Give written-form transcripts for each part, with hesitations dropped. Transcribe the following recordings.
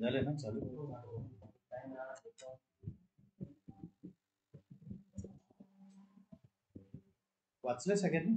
झालं ना चालू. वाचलंय सगळ्यांनी?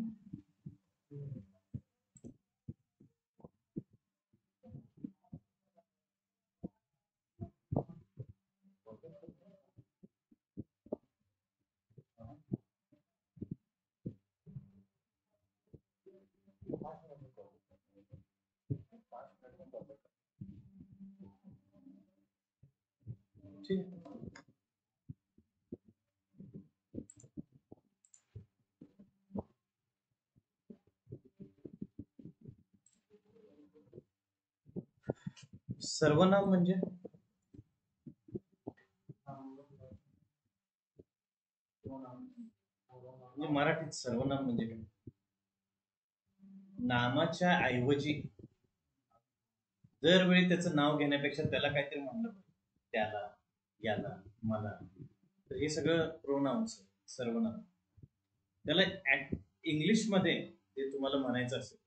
ठीक आहे. सर्वनाम म्हणजे मराठीत सर्वनाम म्हणजे काय? नामाच्या ऐवजी दरवेळी त्याचं नाव घेण्यापेक्षा त्याला काहीतरी म्हणलं पाहिजे. त्याला, याला, मला. तर हे सगळं प्रोनाउन्स आहे, सर्वनाम. त्याला इंग्लिशमध्ये ते तुम्हाला म्हणायचं असेल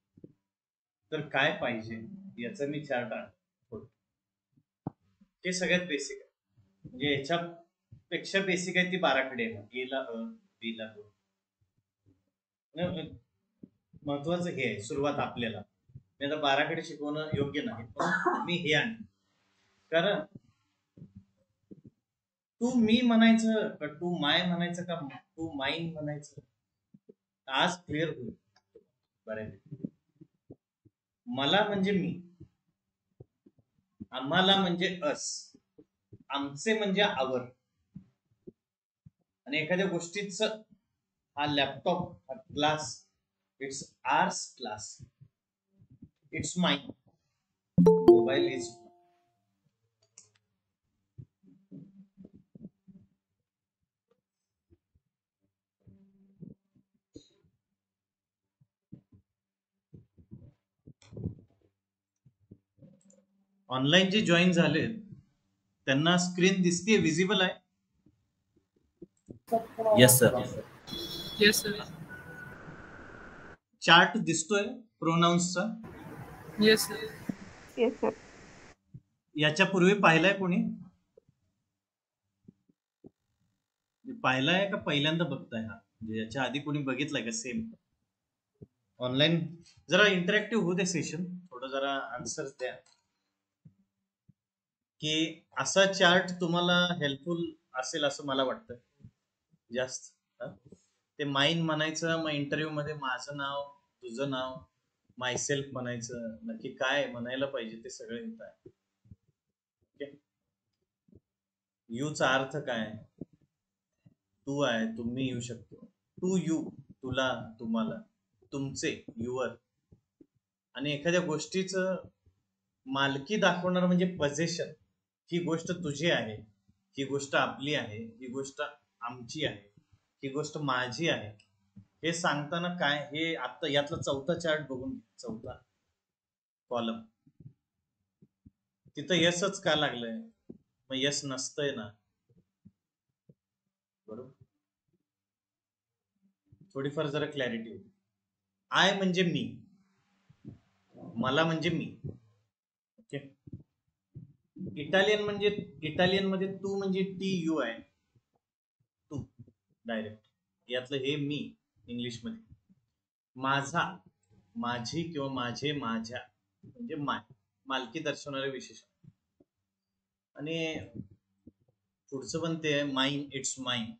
तर काय पाहिजे याचा मी चार्ट आणतो. हे सगळ्यात बेसिक आहे. म्हणजे याच्यापेक्षा बेसिक आहे ती बाराखडी आहे. एला अ, बीला ब. महत्वाचं हे आहे सुरुवात आपल्याला. मी आता बाराखडी शिकवणं योग्य नाही, पण मी हे आणतो. कारण तू मी म्हणायचं का तू माय म्हणायचं का तू माईन म्हणायचं आज क्लिअर होईल बऱ्यापैकी. मला म्हणजे मी, आम्हाला म्हणजे अस, आमचे म्हणजे आवर. आणि एखाद्या गोष्टीच हा लॅपटॉप, हा class, it's ours class, it's mine, mobile is. Online जे जॉईन झाले त्यांना स्क्रीन दिसते, विजिबल आहे? Yes sir. Yes sir. Chart दिसतोय प्रोनाउन्सचा? Yes sir. Yes sir. याच्यापूर्वी पाहिलाय कोणी? पाहिलाय का पहिल्यांदा बघताय हा? म्हणजे याच्या आधी कोणी बघितलाय का सेम? ऑनलाईन जरा इंटरॅक्टिव्ह होऊ दे सेशन, थोडं जरा आन्सर द्या. की असा चार्ट तुम्हाला हेल्पफुल असेल असं मला वाटतं जास्त. ते माईन म्हणायचं, मग इंटरव्ह्यू मध्ये माझं नाव, तुझं नाव, मायसेल्फ म्हणायचं, नक्की काय म्हणायला पाहिजे ते सगळं येत आहे. यूचा अर्थ काय? तू आहे, तुम्ही येऊ शकतो. टू यू, तुला, तुम्हाला. तुमचे, युअर. आणि एखाद्या गोष्टीचं मालकी दाखवणार म्हणजे पजेशन. ही गोष्ट तुझी आहे, ही गोष्ट आपली आहे, ही गोष्ट आमची आहे, ही गोष्ट माझी आहे. हे सांगताना काय, हे आता यातला चौथा चार्ट बघून, चौथा कॉलम, तिथं यसच का लागलंय? मग यस नसतंय ना, बरोबर? थोडीफार जरा क्लॅरिटी होती. आय म्हणजे मी, मला म्हणजे मी. ओके. इटालियन म्हणजे, इटालियन मध्ये तू म्हणजे टी यू आहे, तू डायरेक्ट. यातलं हे मी इंग्लिश मध्ये. माझा, माझी किंवा माझे, माझ्या म्हणजे माय, मालकी दर्शवणारे विशेषण. आणि पुढचं पण ते माइन, इट्स माइन.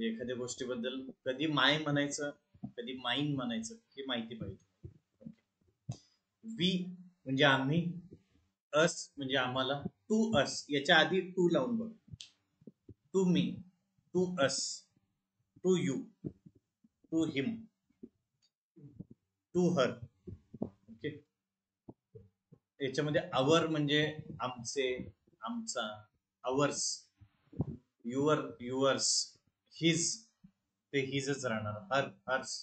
एखाद्या गोष्टीबद्दल कधी माय म्हणायचं, कधी माइन म्हणायचं हे माहिती पाहिजे. वी म्हणजे आम्ही, अस म्हणजे आम्हाला, टू अस याच्या आधी टू लावून बघ. To me, to us, to you, to him, to her. Okay. याच्यामध्ये आवर म्हणजे आमचे, आमचा, आवर्स, युअर, युअर्स, हिज, ते हिजच राहणार. Her, hers.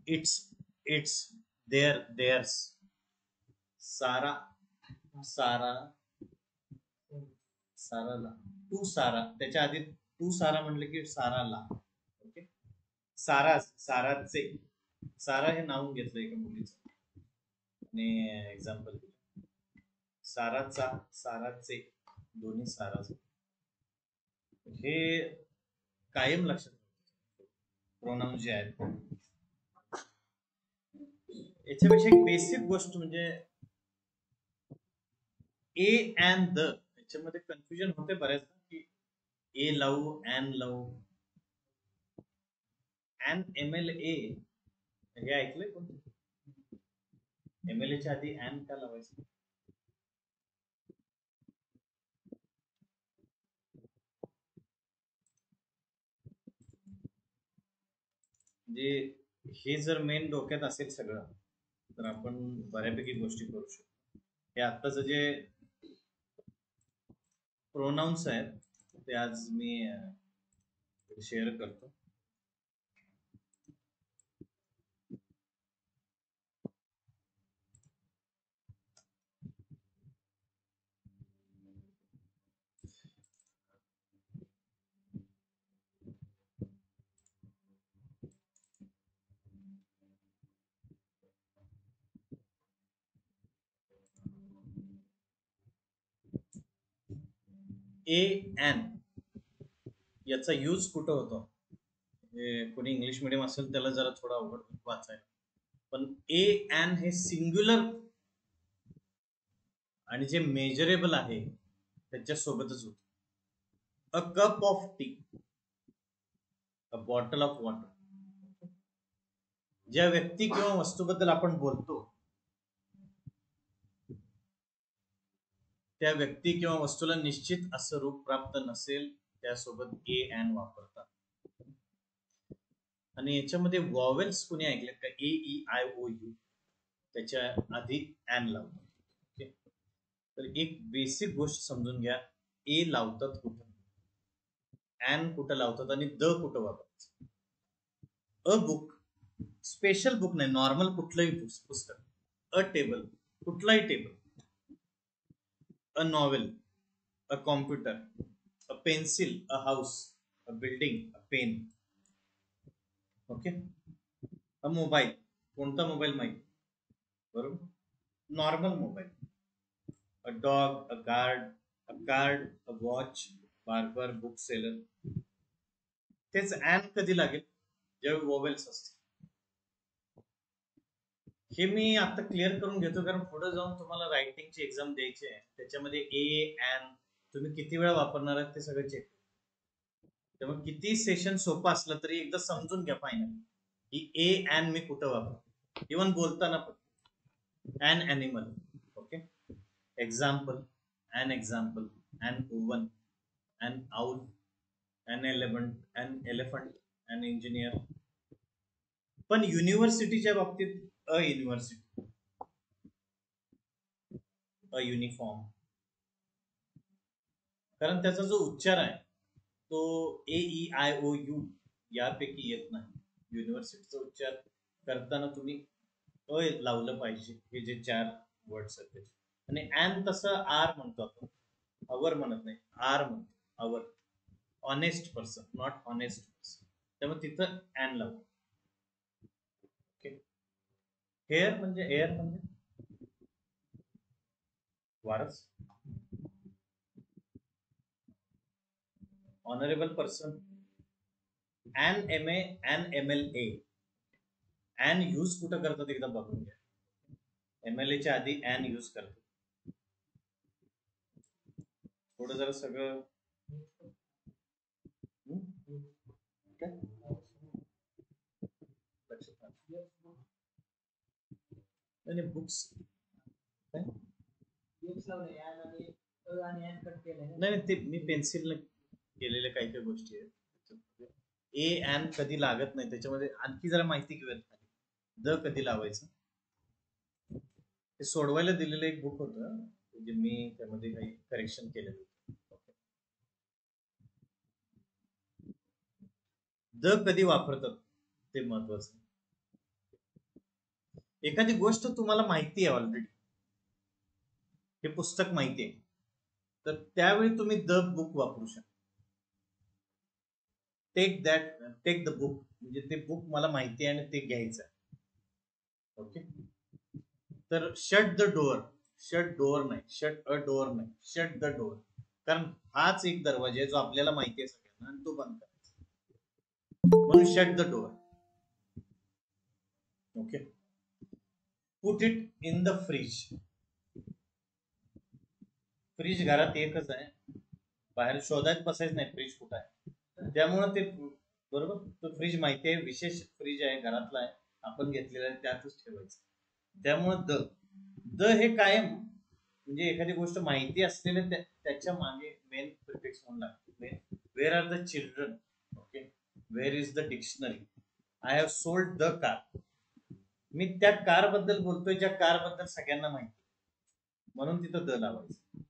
Its, its, their, theirs. Sarah, Sarah, साराला. टू सारा, त्याच्या आधी टू सारा म्हणलं की साराला. ओके. सारा, साराचे. सारा हे नाव घेतलं एका मुलीचं आणि एक्झाम्पल दिलं. साराचा, साराचे, दोन्ही साराचे, हे कायम लक्षात प्रोनाउन जे आहेत. याच्यापेक्षा एक बेसिक गोष्ट म्हणजे ए अँड द, याच्यामध्ये कन्फ्युजन होते बऱ्याच की ए लावू अँड लावू. अँड MLA हे ऐकलंय कोण? MLA च्या आधी अँड का लावायचं? म्हणजे हे जर मेन डोक्यात असेल सगळं तर आपण बऱ्यापैकी गोष्टी करू शकतो. हे आत्ताच जे प्रोनाउन्स आहेत ते आज मी शेअर करतो. ए अँड याचा यूज कुठं होतो? कोणी इंग्लिश मिडियम असेल त्याला जरा थोडा अवघड वाचायला, पण ए अँड हे सिंग्युलर आणि जे मेजरेबल आहे त्याच्या सोबतच होत. A cup of T, a bottle of water. ज्या व्यक्ती किंवा वस्तूबद्दल आपण बोलतो त्या व्यक्ती किंवा वस्तूला निश्चित असं रूप प्राप्त नसेल त्यासोबत ए अँड वापरतात. आणि याच्यामध्ये वॉवेल्स कुणी ऐकले का? AEIOU त्याच्या आधी अँड लावतात. ओके, तर एक बेसिक गोष्ट समजून घ्या, ए लावतात कुठं, अँड कुठं लावतात आणि द कुठं वापरायचं. अ बुक, स्पेशल बुक नाही, नॉर्मल कुठलंही पुस्तक. अ टेबल, कुठलाही टेबल. A novel, a computer, a pencil, a house, a building, a pen. Okay. A mobile, कोणता मोबाईल माहिती, बरोबर, normal mobile. A dog, a card, a watch, barber, book seller. तेच and कधी लागेल? जेव्हा वॉवेल्स असते. हे मी आता क्लिअर करून घेतो कारण पुढे जाऊन तुम्हाला रायटिंगची एक्झाम द्यायची आहे, त्याच्यामध्ये ए अँड तुम्ही किती वेळा वापरणार आहात ते सगळं चेक. त्यामुळे किती सेशन सोपं असलं तरी एकदा समजून घ्या फायनल की ए अँड मी कुठं वापरतो. इव्हन बोलताना पण an animal, okay, example, an example, an oven, an owl, an elephant, an engineer. पण युनिव्हर्सिटीच्या बाबतीत अ युनिव्हर्सिटी, अ युनिफॉर्म, कारण त्याचा जो उच्चार आहे तो AEIOU यापैकी येत नाही. युनिव्हर्सिटीचा उच्चार करताना तुम्ही अ लावलं पाहिजे. हे जे 4 वर्ड्स आहेत त्याचे. आणि अँड तसं आर म्हणतो आपण, अवर म्हणत नाही, आर म्हणतो, our. Honest person, not honest person, त्यामुळे तिथं अँड लावतो. ओके. हेअर म्हणजे वारस. ऑनरेबल पर्सन, अन MA, अन MLA. अन यूज कुठं करतात एकदा बघून घ्या. MLA च्या आधी अन यूज करतात. थोडं जरा सगळं बुक्स नाही, ते मी पेन्सिल केलेल्या काही काही गोष्टी आहेत. ए अँड कधी लागत नाही, त्याच्यामध्ये आणखी जरा माहिती घेऊयात. द कधी लावायचं ते सोडवायला दिलेलं एक बुक होतं, म्हणजे मी त्यामध्ये काही करेक्शन केलेलं होतं. द कधी वापरतात ते महत्वाचं. एखादी गोष्ट तुम्हाला माहिती आहे ऑलरेडी, हे पुस्तक माहिती आहे, तर त्यावेळी तुम्ही द बुक वापरू शकता. टेक द बुक म्हणजे ते बुक मला माहिती आहे आणि ते घ्यायचं आहे. ओके. तर shut the door, shut door नाही, शट अ डोअर नाही, शट द डोअर. कारण हाच एक दरवाजा आहे जो आपल्याला माहिती आहे सगळ्यांना आणि तो बंद करायचा, म्हणून shut the door. Okay. Put it in the fridge. Fridge घरात एकच आहे, बाहेर शोधायला बसायचं नाही फ्रीज कुठं आहे. त्यामुळे ते बरोबर, तो फ्रीज माहिती आहे, विशेष फ्रीज आहे, घरातला आहे, आपण घेतलेला आहे, त्यातच ठेवायचं. त्यामुळं द हे कायम म्हणजे एखादी गोष्ट माहिती असलेल्या त्याच्या मागे मेन प्रिफिक्स म्हणून लागते. Where are the children. Okay. Where is the dictionary. I have sold the car. मी त्या कार बद्दल बोलतोय ज्या कार बद्दल सगळ्यांना माहिती, म्हणून तिथं द लावायचं.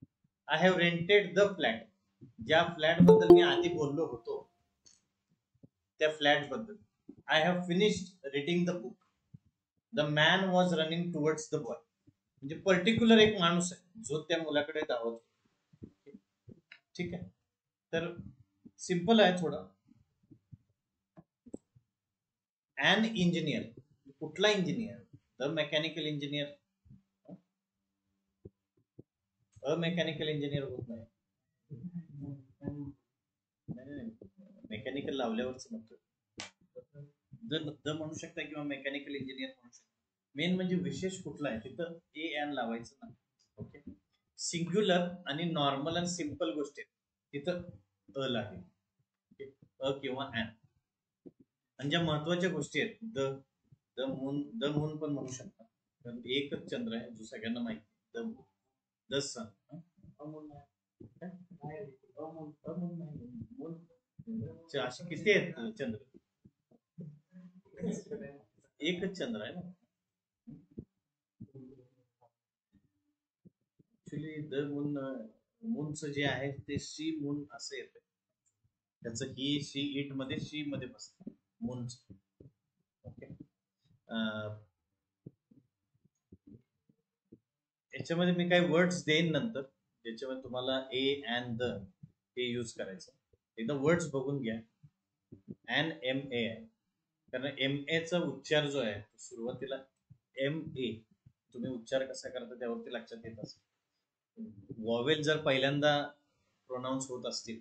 I have rented the flat. ज्या फ्लॅट बद्दल मी आधी बोललो होतो त्या फ्लॅट बद्दल. I have finished reading the book. The man was running towards the boy. म्हणजे पर्टिक्युलर एक माणूस आहे जो त्या मुलाकडे धावत. ठीक आहे. तर सिंपल आहे थोडं. An engineer. कुठला engineer? The mechanical engineer. Mechanical engineer होत नाही. मेकॅनिकल लावल्यावरच म्हणतो. द म्हणू शकता किंवा मेकॅनिकल इंजिनियर म्हणू शकता. मेन म्हणजे विशेष कुठला आहे तिथं ए एन लावायचं ना. ओके. सिंग्युलर आणि नॉर्मल आणि सिंपल गोष्टी तिथं अ लागेल. अ किंवा ॲन. आणि ज्या महत्वाच्या गोष्टी आहेत द मून पण म्हणू शकता, कारण एकच चंद्र आहे जो सगळ्यांना माहिती. द सन. असे किती आहेत चंद्र? एकच चंद्र आहे ना. ऍक्च्युली द मूनचं जे आहे ते शी मून असं येतं. त्याचं ही शी इट मध्ये शी मध्ये बसत मूनच. ओके. याच्यामध्ये मी काही वर्ड्स देईन नंतर, ज्याच्यामध्ये तुम्हाला ए अँड द हे यूज करायचं. एकदा वर्ड्स बघून घ्या. एन एम ए आहे, कारण एम ए चा उच्चार जो आहे सुरुवातीला एम ए, तुम्ही उच्चार कसा करता त्यावरती लक्षात येत असेल. वॉवेल जर पहिल्यांदा प्रोनाऊन्स होत असतील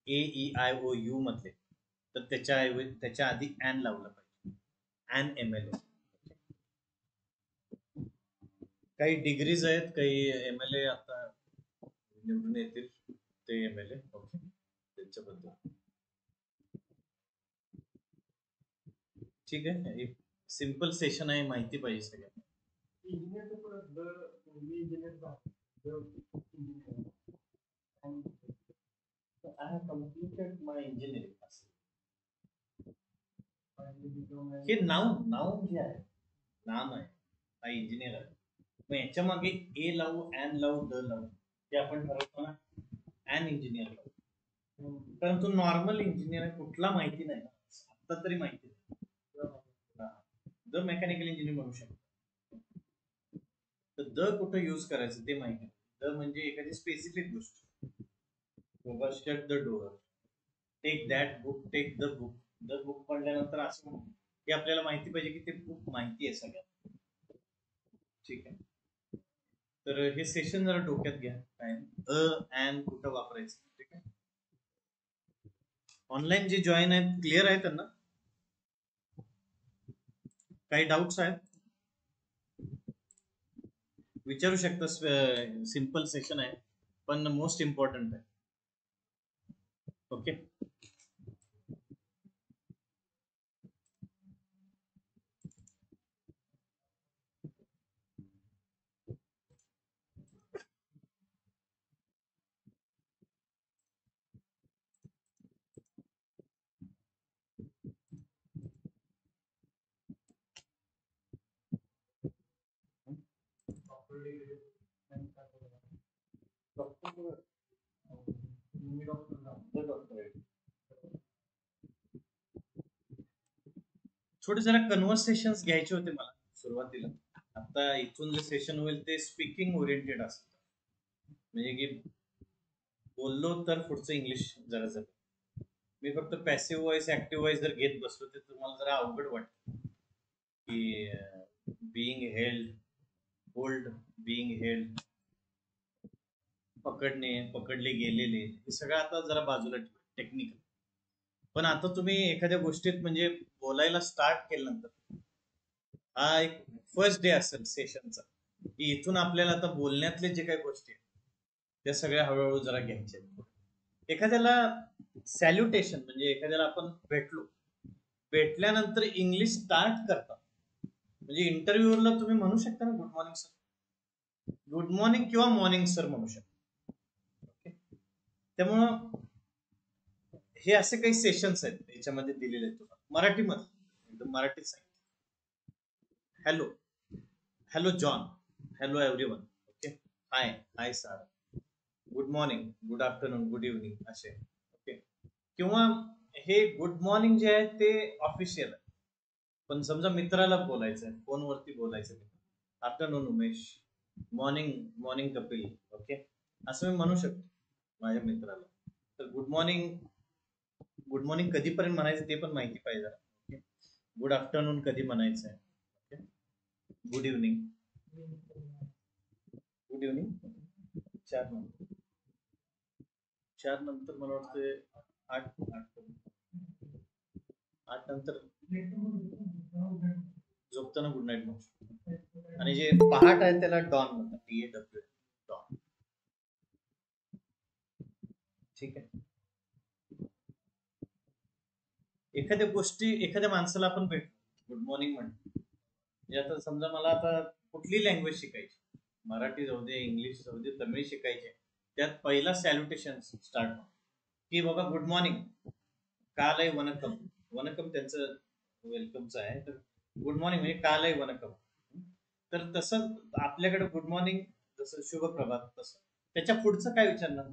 A E I O U मधले, तर त्याच्या आधी ॲन लावलं पाहिजे. An M L A. काही डिग्रीज आहेत, काही एम एल ए आता निवडून येतील ते एम एल ए. ओके. त्याच्याबद्दल ठीक आहे. एक सिंपल सेशन आहे, माहिती पाहिजे सगळ्यांना. I have completed my engineering. हे नाउन जे आहे, नाम आहे, हा इंजिनियर आहे. मग याच्या मागे ए लावू, ॲन लावू, द लावू, ते आपण ठरवतो ना. ॲन इंजिनियर लावू, कारण तो नॉर्मल इंजिनियर आहे, कुठला माहिती नाही आता तरी माहिती नाही. द मेकॅनिकल इंजिनियर म्हणू शकतो. तर द कुठं यूज करायचं ते माहिती. द म्हणजे एखादी स्पेसिफिक गोष्ट. Shut the door. Take that book, take the book. The book पडल्यानंतर असं हे आपल्याला माहिती पाहिजे की ते बुक माहिती आहे सगळ्यांना. ठीक आहे. तर हे सेशन जरा डोक्यात घ्या. काय ॲन कुठं वापरायचं. ठीक आहे. ऑनलाईन जे जॉईन आहेत क्लिअर आहे त्यांना? काही डाऊट्स आहेत विचारू शकता. सिंपल सेशन आहे पण मोस्ट इम्पॉर्टंट आहे. ओके. थोडे जरा कन्व्हर्सेशन्स घ्यायचे होते मला सुरुवातीला. आता इथून जे सेशन होईल ते स्पीकिंग ओरिएंटेड असतं, म्हणजे की बोललो तर पुढचं इंग्लिश जरा जर मी फक्त पॅसिव्ह व्हॉइस ऍक्टिव्ह व्हॉइस जर घेत बसलो तर तुम्हाला जरा अवघड वाटतं की being held hold, being held, पकडणे, पकडले गेलेले, हे सगळं आता जरा बाजूला टेक्निकल. पण आता तुम्ही एखाद्या गोष्टीत म्हणजे बोलायला स्टार्ट केल्यानंतर हा एक फर्स्ट डे असेल सेशनचा, की इथून आपल्याला आता बोलण्यातले जे काही गोष्टी आहेत त्या सगळ्या हळूहळू जरा घ्यायच्या. एखाद्याला सॅल्युटेशन म्हणजे एखाद्याला आपण भेटल्यानंतर इंग्लिश स्टार्ट करता, म्हणजे इंटरव्ह्यूला तुम्ही म्हणू शकता ना good morning sir, good morning किंवा मॉर्निंग सर म्हणू शकता. ओके, त्यामुळं हे असे काही सेशन्स आहेत याच्यामध्ये दिलेले आहेत तुम्हाला मराठीमध्ये, एकदम मराठीत सांगितलं. Hello, hello John, hello everyone, okay, hi, hi sir, good morning, good afternoon, good evening असे. ओके, किंवा हे गुड मॉर्निंग जे आहे ते ऑफिशियल आहे, पण समजा मित्राला बोलायचं आहे, फोनवरती बोलायचं, afternoon Umesh, morning morning Kapil, okay, असं मी म्हणू शकतो माझ्या मित्राला. तर गुड मॉर्निंग, गुड मॉर्निंग कधीपर्यंत म्हणायचं ते पण माहिती पाहिजे. ओके, गुड आफ्टरनून कधी म्हणायचं आहे, okay, good evening, good evening 4 नंतर मला वाटतं 8 नंतर झोपताना गुड नाईट म्हणतो. आणि जे पहाट आहे त्याला डॉन म्हणतात, DAW, डॉन. ठीक आहे. एखाद्या गोष्टी, एखाद्या माणसाला आपण भेटतो, गुड मॉर्निंग म्हणतो, म्हणजे आता समजा मला आता कुठली लँग्वेज शिकायची, मराठी जाऊ दे, इंग्लिश जाऊ दे, तमिळ शिकायचे, त्यात पहिला सॅल्युटेशन स्टार्ट होतो की बाबा गुड मॉर्निंग, कालय वनकम, वनकम त्यांचं वेलकमचं आहे, तर गुड मॉर्निंग म्हणजे कालय वनकम. तर तसं आपल्याकडे गुड मॉर्निंग जसं शुभ प्रभात, तसं त्याच्या पुढचं काय विचारणार,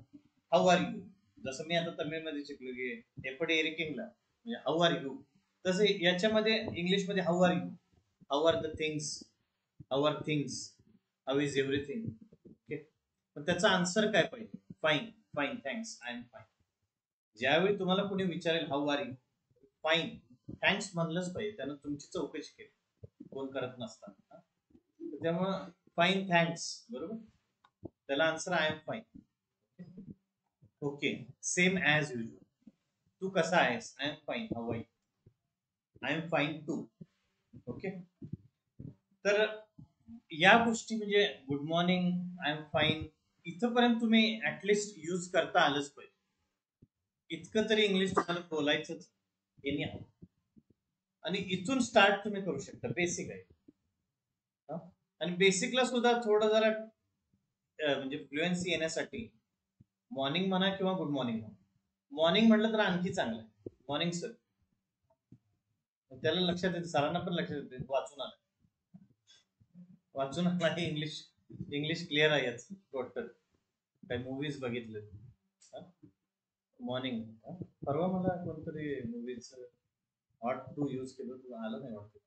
हाऊ आर यू, जसं मी आता तमिळमध्ये शिकलो की एपडे एरिकिंगला म्हणजे हाऊ आर यू, तसं याच्यामध्ये इंग्लिशमध्ये how are you, how are the things, how are things, how is everything. Okay, पण त्याचा आन्सर काय पाहिजे, fine, fine, thanks, I am fine. ज्यावेळी तुम्हाला कोणी विचारेल how are you, fine, thanks म्हणलंच पाहिजे, त्यानं तुमची चौकशी केली, कोण करत नसताना. त्यामुळं फाईन, थँक्स, बरोबर, त्याला answer I am fine. Okay, same as usual, तू कसा आहेस, I am fine, how are you, I am fine too. Okay, तर या गोष्टी म्हणजे good morning, I am fine, इथंपर्यंत तुम्ही ऍटलिस्ट यूज करता आलंच पाहिजे. इतकं तरी इंग्लिश तुम्हाला बोलायचंच एनी हाऊ, आणि इथून स्टार्ट तुम्ही करू शकता, बेसिक आहे. आणि बेसिकला सुद्धा थोडं जरा म्हणजे फ्लुएन्सी येण्यासाठी मॉर्निंग म्हणा किंवा गुड मॉर्निंग म्हणा. मॉर्निंग म्हटलं तर आणखी चांगलं आहे, मॉर्निंग सर, त्याला लक्षात येते, सरांना पण लक्षात येते, वाचून आला इंग्लिश, इंग्लिश क्लिअर आहे याच टोटल, काही मूवीज बघितले. मॉर्निंग, परवा मला कोणतरी मूवीज हॉट टू यूज केलं, तुला आलं नाही वाटतं.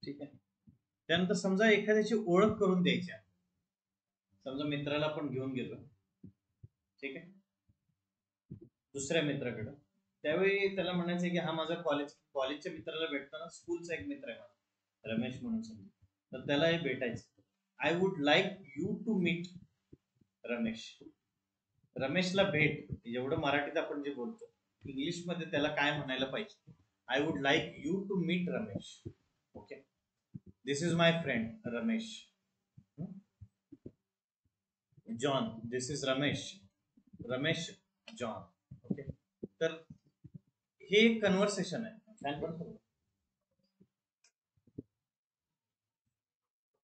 ठीक आहे. त्यानंतर समजा एखाद्याची ओळख करून द्यायची, समजा मित्राला आपण घेऊन गेलो, ठीक आहे, दुसऱ्या मित्राकडे, त्यावेळी त्याला म्हणायचं की हा माझा कॉलेजच्या मित्राला भेटताना स्कूलचा एक मित्र आहे माझा, रमेश म्हणून समजा, तर त्यालाही भेटायचं. I would like you to meet Ramesh, रमेशला भेट, एवढं मराठीत आपण जे बोलतो, इंग्लिशमध्ये त्याला काय म्हणायला पाहिजे, I would like you to meet Ramesh. Okay, this is my friend Ramesh. John, this is Ramesh, Ramesh John. Okay, तर हे एक कन्व्हर्सेशन आहे.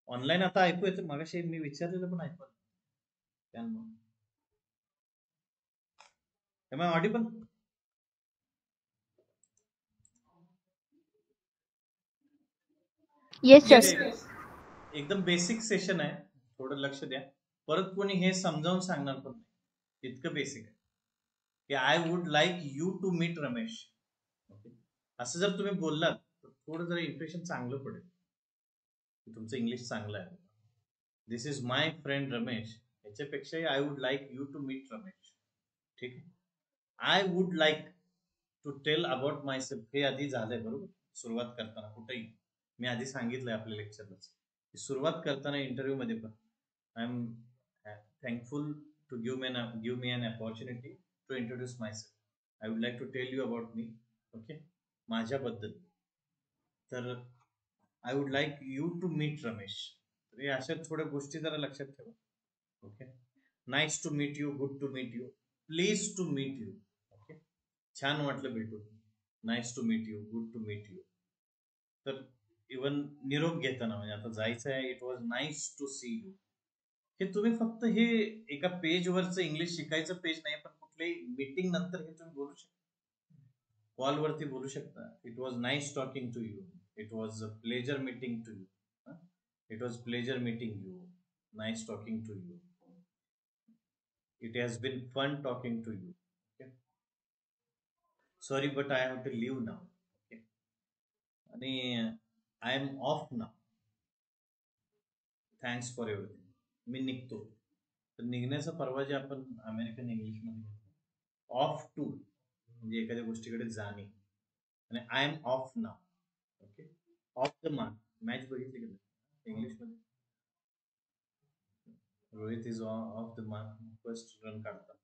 ऑनलाईन आता ऐकू येतं, मगाशी मी विचारलेलं पण ऐकू, am I audible? Yes sir. एकदम बेसिक सेशन आहे, थोडं लक्ष द्या. परत कोणी हे समजावून सांगणार पण नाही, इतकं बेसिक आहे की I would like you to meet Ramesh. असं जर तुम्ही बोललात तर थोडं जरा इम्प्रेशन चांगलं पडेल, तुमचं इंग्लिश चांगलं आहे. This is my friend Ramesh, याच्यापेक्षाही I would like you to meet Ramesh. ठीक आहे. I would like to tell about myself. हे आधी झालंय बरोबर. सुरुवात करताना कुठेही मी आधी सांगितलंय आपल्या लेक्चरलाच, सुरुवात करताना इंटरव्ह्यू मध्ये पण I am thankful to give me an opportunity to introduce my self. I would like to tell you about me. Okay. माझ्याबद्दल. तर I would like you to meet Ramesh. तर या अशा थोड्या गोष्टी जरा लक्षात ठेवा. Okay. Nice to meet you, good to meet you, please to meet you. Okay. छान वाटलं भेटून. Nice to meet you, good to meet you. तर इवन निरोप घेताना म्हणजे आता जायचं आहे, it was nice to see you. हे तुम्ही फक्त हे एका पेजवरचं इंग्लिश शिकायचं पेज नाही, पण कुठल्याही मीटिंग नंतर हे तुम्ही बोलू शकता. कॉलवरती बोलू शकता. It was nice talking to you. It was a pleasure meeting to you. It was pleasure meeting you. Nice talking to you. It has been fun talking to you. Okay. Sorry, but I have to leave now. Okay. आणि I am off now. Thanks for everything. मी निघतो. तर निघण्याचा परवा जे आपण American English मध्ये घेतो, of to म्हणजे एखाद्या गोष्टीकडे जाणे. आणि I am off now. Okay. Off the mark. Match बघितली का इंग्लिश मध्ये? Rohit is off the mark. First run काढतात.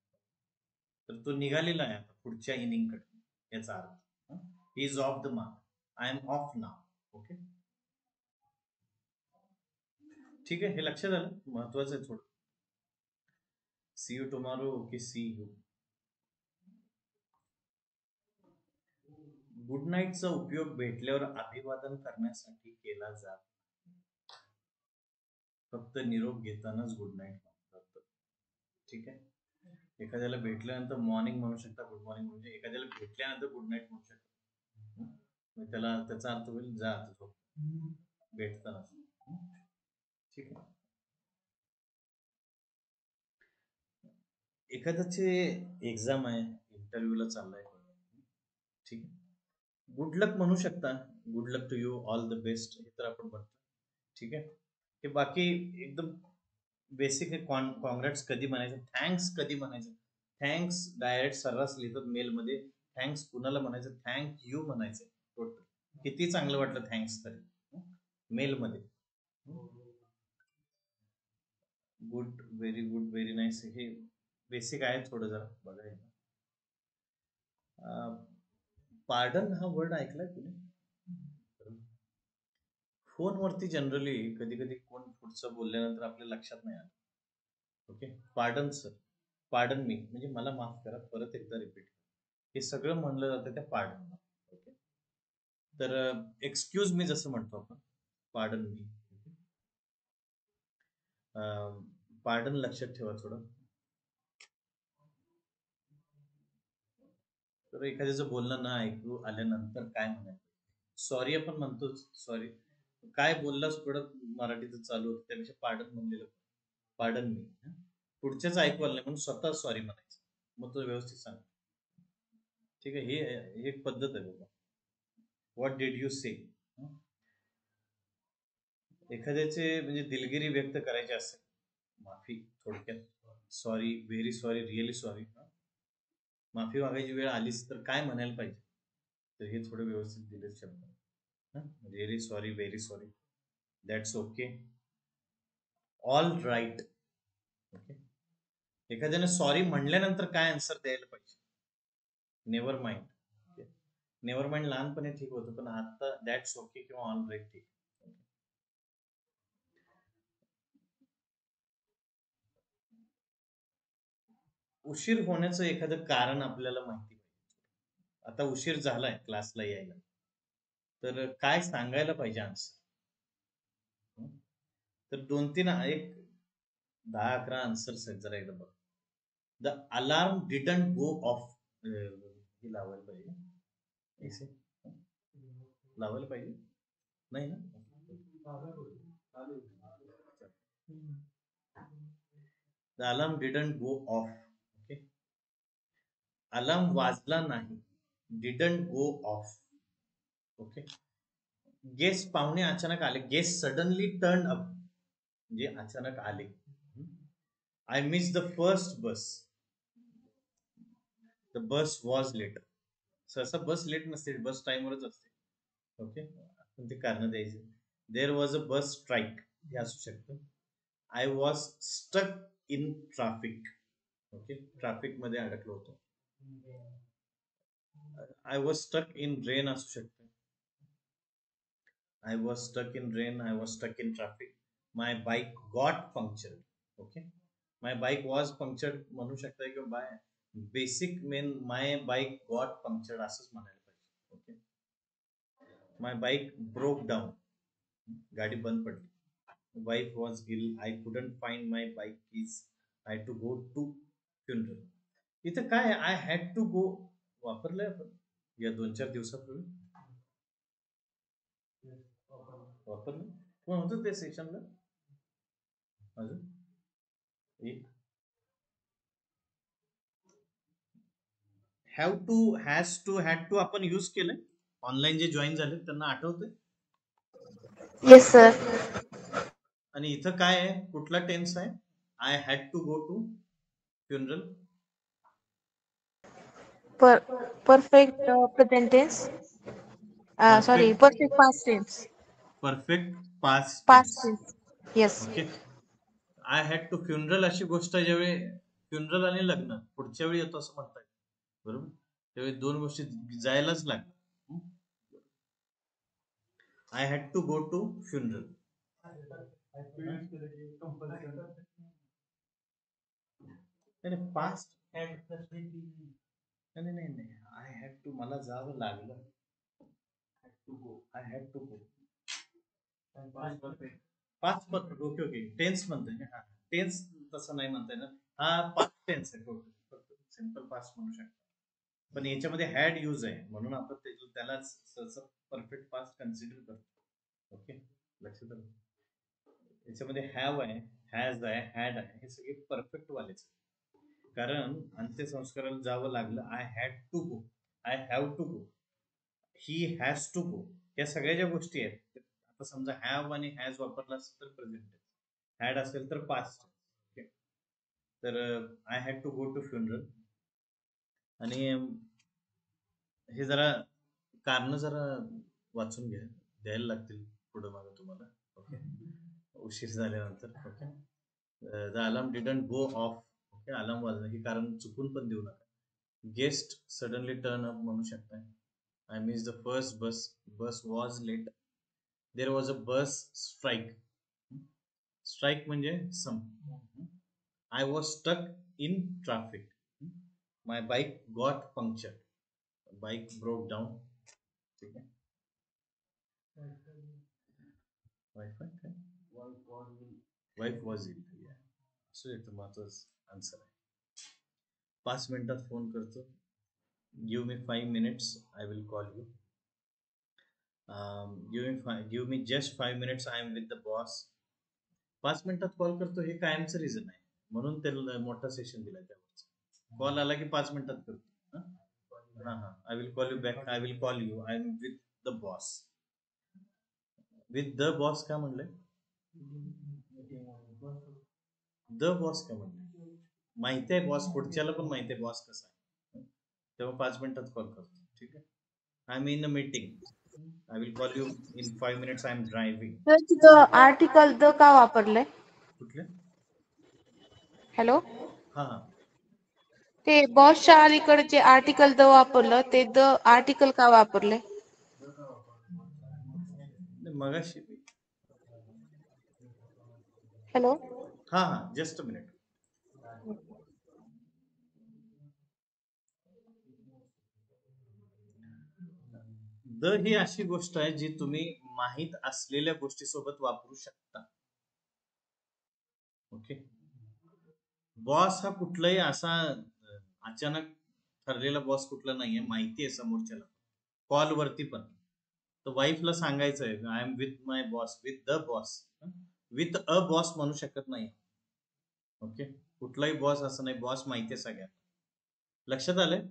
तर तो निघालेला आहे आता पुढच्या इनिंगकडे. याचा अर्थ he is off the mark. I am off now. Okay. ठीक आहे. हे लक्षात आलं. महत्वाचं आहे थोडं. सी यू टुमॉरो की सी यू. गुड नाईटचा उपयोग भेटल्यावर अभिवादन करण्यासाठी केला जात. फक्त निरोप घेतानाच गुड नाईट म्हणतात. ठीक आहे. एखाद्याला भेटल्यानंतर मॉर्निंग म्हणू शकता, गुड मॉर्निंग म्हणजे एखाद्याला भेटल्यानंतर गुड नाईट म्हणू शकता. त्याला त्याचा अर्थ होईल जा झोप भेटताना. ठीक आहे. एखाद्याचे एक्झाम आहे, इंटरव्ह्यूला चाललाय, ठीक आहे, गुड लक म्हणू शकता. Good luck to you, all the best, हे तर आपण म्हणतो. ठीक आहे. हे बाकी एकदम बेसिक आहे. कॉंग्रॅट्स कधी म्हणायचं, थँक्स कधी म्हणायचं. थँक्स डायरेक्ट सर्रास लिहितात मेलमध्ये. थँक्स कुणाला म्हणायचं, थँक यू म्हणायचं. टोटल किती चांगलं वाटलं थँक्स तरी मेलमध्ये. Good, very good, very nice, हे बेसिक आहे. थोडं जरा बघायला. पार्डन हा वर्ड ऐकलाय तुम्ही? फोनवरती जनरली कधी कधी कोण पुढचं बोलल्यानंतर आपल्या लक्षात नाही आलं. Okay. Pardon sir, pardon me म्हणजे मला माफ करा, परत एकदा रिपीट. हे सगळं म्हणलं जातं त्या पार्डन. ओके. तर एक्सक्यूज मी जसं म्हणतो आपण, पार्डन मी. पार्डन लक्षात ठेवा थोडं. तर एखाद्याचं बोलणं ना ऐकू आल्यानंतर काय म्हणायचं. सॉरी आपण म्हणतोच, सॉरी काय बोललास थोडं मराठीचं चालू होतं, त्यापेक्षा पार्डन म्हणलेलं, पार्डन मी. पुढच्याच ऐकू आलं नाही म्हणून स्वतः सॉरी म्हणायचं, मग तो व्यवस्थित सांग. ठीक आहे. ही एक पद्धत आहे बाबा. व्हॉट डिड यू से. एखाद्याचे म्हणजे दिलगिरी व्यक्त करायची असेल, माफी थोडक्यात, sorry, very sorry, really sorry, माफी मागायची वेळ आलीच तर काय म्हणायला पाहिजे, तर हे थोडं व्यवस्थित दिले शब्द. Really sorry, very sorry, that's okay, all right. Okay. एखाद्याने सॉरी म्हणल्यानंतर काय आन्सर द्यायला पाहिजे, नेव्हर माइंड. नेव्हर माइंड लहानपणी ठीक होतं, पण आता दॅट्स ओके किंवा ऑल राईट ठीक. उशीर होण्याचं एखादं कारण आपल्याला माहिती पाहिजे. आता उशीर झालाय क्लासला यायला, तर काय सांगायला पाहिजे आन्सर. तर 2-3 एक 10-11 आन्सर्स आहेत. जरा एकदा बघ. The alarm didn't go of. हे लावायला पाहिजे, लावायला पाहिजे नाही ना. The alarm didn't go of. Okay. Alarm वाजला नाही, didn't go of. Okay. Guest पाहुणे अचानक आले, गेस्ट सडनली टर्न अप म्हणजे अचानक आले. I miss the first bus. The bus was late. सहसा बस लेट नसते, बस टाइमवरच असते. ओके, पण ते कारण द्यायचे. देर वॉज अ बस स्ट्राईक हे असू शकतं. I was stuck in traffic. Okay, traffic मध्ये अडकलो होतो. I was stuck in rain असू शकतं. I was stuck in rain. I was stuck in traffic. My bike got punctured. Okay. My bike was punctured म्हणू शकता किंवा by basic main my bike got punctured असंच म्हणायला पाहिजे. Okay. My bike broke down. गाडी बंद पडली. Wife was ill. I couldn't find my bike keys. I to go to funeral. इथं काय आय हॅड टू गो वापरलंय आपण या 2-4 दिवसापूर्वी. वापरलं कोण होतं ते सेशनला अजून एक. Have to, has to, had to आपण यूज केलंय. ऑनलाईन जे जॉईन झाले त्यांना आठवतंय. Yes sir. आणि इथं काय आहे, कुठला टेन्स आहे? I had to go to funeral. Perfect present tense. Sorry, perfect past tense. Perfect past past tense. Yes. Okay. I had to funeral अशी गोष्ट ज्यावेळी फ्युनरल आणि लग्न पुढच्या वेळी येतो असं म्हणताय, बरोबर? त्यावेळी दोन गोष्टी जायलाच लागतात. I had to go to funeral. Past नाही, आय हॅड टू मला जावं लागलं. I had to go. Past perfect. Okay. Tense म्हणतोय ना. टेन्स तसं नाही म्हणताय ना. हा पास्ट टेन्स आहे. सिंपल पास्ट म्हणू शकतो. पण याच्यामध्ये हॅड यूज आहे म्हणून आपण त्याला परफेक्ट पास्ट कन्सिडर करतो. ओके, लक्षात आलं. याच्यामध्ये हॅव आहे, हॅज आहे, हॅड आहे, हे सगळे परफेक्ट वालेच. कारण अंत्यसंस्काराला जावं लागलं. I had to go, I have to go, he has to go, या सगळ्या ज्या गोष्टी आहेत. आता समजा हॅव आणि हॅज वापरला असेल तर प्रेझेंट, हॅड असेल तर पास्ट. ओके, तर I had to go to funeral. आणि हे जरा कारण जरा वाचून द्यायला लागतील पुढे मागे तुम्हाला. ओके, उशीर झाल्यानंतर. Okay, the alarm didn't go of. Okay, alarm वाजला हे कारण चुकून पण देऊ नका. गेस्ट सडनली टर्न अप म्हणू शकताय. I miss the first bus. Bus was late. There was a bus strike. Strike म्हणजे संप. I was stuck in traffic. My bike got puncture. Bike broke down. ठीक आहे. वाईफाय काय? Wife was ill. असं एक महत्वाचं आन्सर आहे. 5 मिनिटात फोन करतो. Give me 5 minutes. I will call you. Give me just 5 minutes. I am with the boss. 5 मिनिटात कॉल करतो हे कायमचं रिझन आहे म्हणून त्याला मोठा सेशन दिला. त्यावर कॉल आला की 5 मिनिटात करतो. हा, I will call you back. I will call you. I am with the boss. With the boss का म्हणलंय? द बॉस का म्हणलंय? माहिती आहे बॉस, पुढच्याला पण माहिती आहे बॉस कसा आहे, तेव्हा 5 मिनिटात कॉल करतो. ठीक आहे. I am in a meeting. I will call you in 5 minutes. I am driving. Sir तिथं आर्टिकल द का वापरलंय? कुठले? हॅलो, हा, ते बॉसच्या अलीकडचे आर्टिकल द वापरलं, ते द आर्टिकल का वापरले? मगाशी. हॅलो, हा, just a minute. The he अशी गोष्ट आहे जी तुम्ही माहित असलेल्या गोष्टीसोबत वापरू शकता. ओके, बॉस हा कुठलाही असा अचानक ठरलेला बॉस कुठला नाहीये, माहिती आहे समोरच्याला. कॉल वरती पण तर वाईफला सांगायचं आहे I am with my boss, with the boss. With a boss म्हणू शकत नाही. ओके, कुठलाही बॉस असं नाही. बॉस माहिती आहे सगळ्यांना. लक्षात आलंय?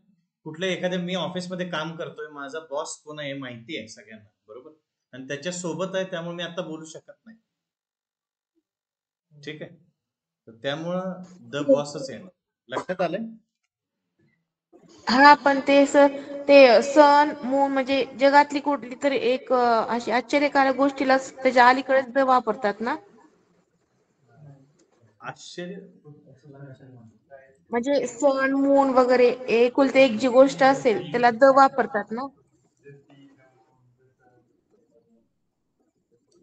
कुठल्या एखाद्या मी ऑफिसमध्ये काम करतोय, माझा बॉस कोण आहे माहिती आहे सगळ्यांना, बरोबर, आणि त्याच्या सोबत आहे त्यामुळे मी आता बोलू शकत नाही. ठीक आहे. तर त्यामुळं द बॉसच येणार. लक्षात आलंय? हा पण ते सर ते सन मून म्हणजे जगातली कुठली तरी एक अशी आश्चर्यकारक गोष्टीला त्याच्या अलीकडेच द वापरतात ना. आश्चर्य म्हणजे सन मून वगैरे एकुलते एक जी गोष्ट असेल त्याला द वापरतात ना.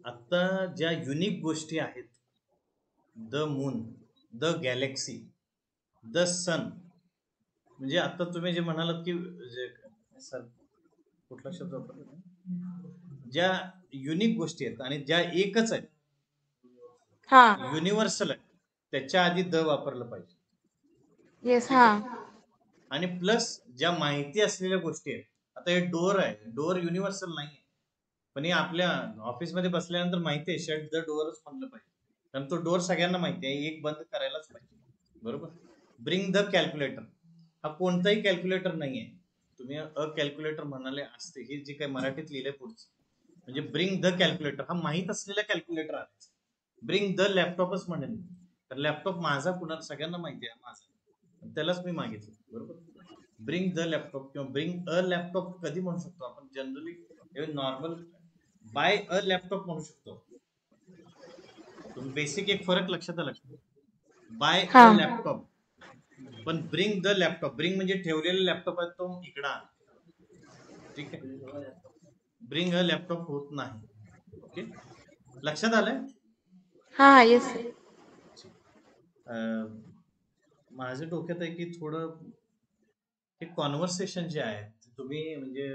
आता ज्या युनिक गोष्टी आहेत, the moon, the galaxy, the sun, म्हणजे आता तुम्ही जे म्हणालात की सर कुठला शब्द वापरला, ज्या युनिक गोष्टी आहेत आणि ज्या एकच आहेत, हा युनिव्हर्सल आहे, त्याच्या आधी द वापरलं पाहिजे. येस ठीक हा आहे. आणि प्लस ज्या माहिती असलेल्या गोष्टी आहेत, आता हे डोअर आहे, डोअर युनिव्हर्सल नाही आहे, पण हे आपल्या ऑफिसमध्ये बसल्यानंतर माहिती आहे शट द डोअरच म्हणलं पाहिजे, कारण तो डोअर सगळ्यांना माहिती आहे, एक बंद करायलाच पाहिजे. बरोबर. ब्रिंग द कॅल्क्युलेटर, हा कोणताही कॅल्क्युलेटर नाही आहे, तुम्ही अ कॅल्क्युलेटर म्हणाले असते, हे जे काही मराठीत लिहिले पुढचं, म्हणजे ब्रिंग द कॅल्क्युलेटर हा माहीत असलेला कॅल्क्युलेटर आहे. ब्रिंग द लॅपटॉपच म्हणेल, तर लॅपटॉप माझा कुणाला सगळ्यांना माहिती आहे माझा, त्यालाच मी मागितलं. बरोबर. ब्रिंग द लॅपटॉप किंवा ब्रिंग अ लॅपटॉप कधी म्हणू शकतो आपण, generally normal buy a laptop म्हणू शकतो. तुम्ही बेसिक एक फरक लक्षात आला, बाय हा अ लॅपटॉप. पण ब्रिंग द लॅपटॉप, ब्रिंग म्हणजे ठेवलेला लॅपटॉप आहे तो इकडा, ठीक आहे. ब्रिंग अ लॅपटॉप होत नाही. ओके, लक्षात आलंय? हा येस. माझ्या डोक्यात आहे की थोडं हे कॉन्व्हर्सेशन जे आहे ते तुम्ही म्हणजे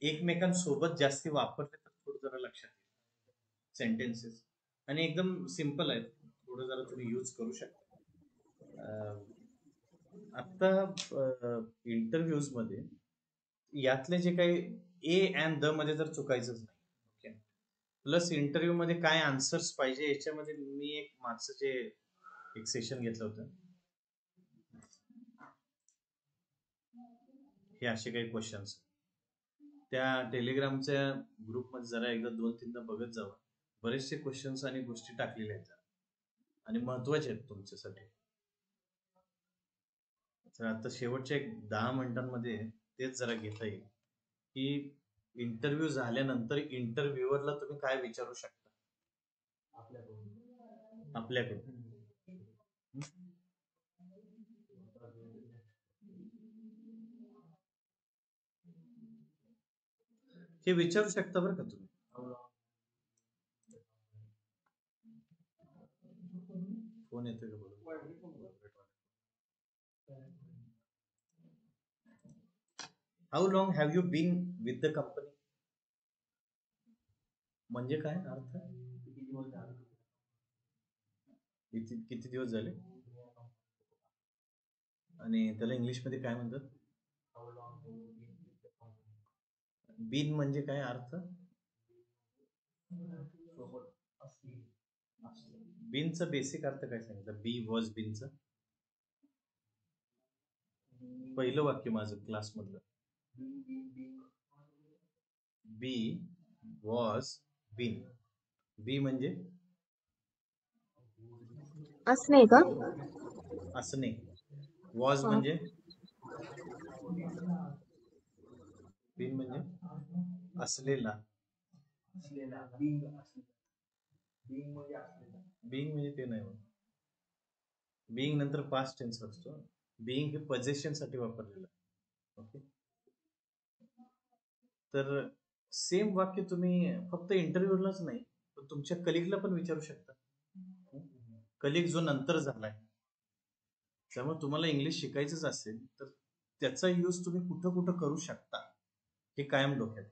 एकमेकांसोबत जास्ती वापरले तर थोडं जरा लक्षात येईल सेंटेन्सेस, आणि एकदम सिम्पल आहेत, थोडं जरा तुम्ही यूज करू शकता. आता इंटरव्ह्यूज मध्ये यातले जे काही ए अँड द मध्ये जर चुकायचंच नाही, ओके, प्लस इंटरव्ह्यू मध्ये काय आन्सर्स पाहिजे याच्यामध्ये मी एक मागचं जे एक सेशन घेतलं होतं, हे असे काही क्वेश्चन्स त्या टेलिग्रामच्या ग्रुपमध्ये जरा एकदा 2-3दा बघत जावं, बरेचसे क्वेश्चन्स आणि गोष्टी टाकलेल्या आहेत आणि महत्वाचे आहेत तुमच्यासाठी. तर आता शेवटच्या एक 10 मिनिटांमध्ये तेच जरा घेता येईल की इंटरव्ह्यू झाल्यानंतर इंटरव्ह्यूअरला तुम्ही काय विचारू शकता आपल्याकडून. हे विचारू शकता बरं का तुम्ही. फोन येतोय का बघा. How long have you been with the company, म्हणजे काय अर्थ, किती दिवस झाले, आणि त्याला इंग्लिश मध्ये काय म्हणतात, बीन म्हणजे काय अर्थ, बीनचा बेसिक अर्थ काय सांगितलं, बी वॉज बीनचा पहिलं वाक्य माझं क्लासमधलं, बी वॉज बीन, बी म्हणजे असणे का. असणे, वॉज हा. म्हणजे बीन म्हणजे असलेला, बीइंग म्हणजे ते नाही, बीइंग नंतर पास्ट टेन्स असतो, बीइंग हे पोझिशन साठी वापरलेलं. ओके, तर सेम वाक्य तुम्ही फक्त इंटरव्ह्यूलाच नाही पण तुमच्या कलिगला पण विचारू शकता. कलिग जो नंतर झालाय, त्यामुळे तुम्हाला इंग्लिश शिकायचंच असेल तर त्याचा यूज तुम्ही कुठं कुठं करू शकता हे कायम डोक्यात.